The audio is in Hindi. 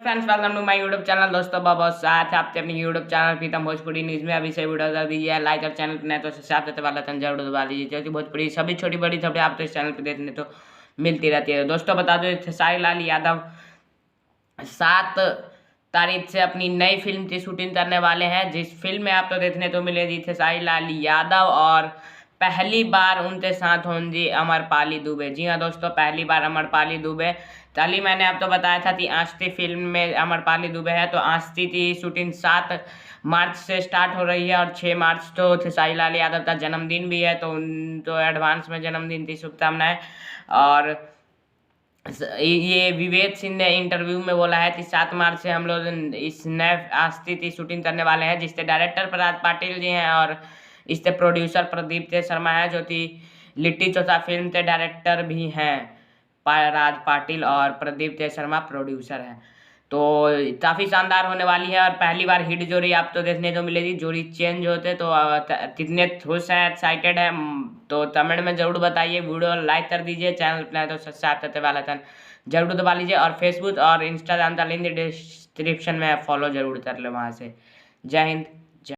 Friends, welcome to my YouTube channel. दोस्तों बहुत साथ है आपके अपने YouTube channel Pritam Bhojpuri news में। अभी से वीडियो कर दीजिए लाइक और चैनल पर नए तो सब्सक्राइब करते वाला तन जरूर दबा लीजिए, क्योंकि भोजपुरी सभी छोटी बड़ी खबरें आप तो इस चैनल पर देखने तो मिलती रहती है। दोस्तों बता दो, खेसारी लाल यादव 7 तारीख से अपनी नई फिल्म की शूटिंग करने वाले हैं, जिस फिल्म में आपको देखने को मिलेगी खेसारी लाल यादव और पहली बार उनके साथ होंगी अमरपाली दुबे। जी हाँ दोस्तों, पहली बार अमरपाली दुबे। कल ही मैंने आपको बताया था कि आस्ती फिल्म में अमरपाली दुबे है, तो आस्ती की शूटिंग 7 मार्च से स्टार्ट हो रही है और 6 मार्च तो खेसारी लाल यादव का जन्मदिन भी है, तो उनको एडवांस में जन्मदिन की शुभकामनाएं। और ये विवेक सिंह ने इंटरव्यू में बोला है कि 7 मार्च से हम लोग इस नए आस्ती की शूटिंग करने वाले हैं, जिसके डायरेक्टर पराग पाटिल जी हैं और इसके प्रोड्यूसर प्रदीप के शर्मा है, जो कि लिट्टी चोखा फिल्म के डायरेक्टर भी हैं। राज पाटिल और प्रदीप के शर्मा प्रोड्यूसर हैं। तो काफ़ी शानदार होने वाली है और पहली बार हिट जोड़ी आप तो देखने को मिलेगी। जोड़ी चेंज होते तो कितने खुश हैं, एक्साइटेड हैं, तो कमेंट में ज़रूर बताइए। वीडियो लाइक कर दीजिए, चैनल पर तो सब्सक्राइब करते वाला था जरूर दबा लीजिए, और फेसबुक और इंस्टाग्राम का लिंक डिस्क्रिप्शन में फॉलो जरूर कर लो वहाँ से। जय हिंद।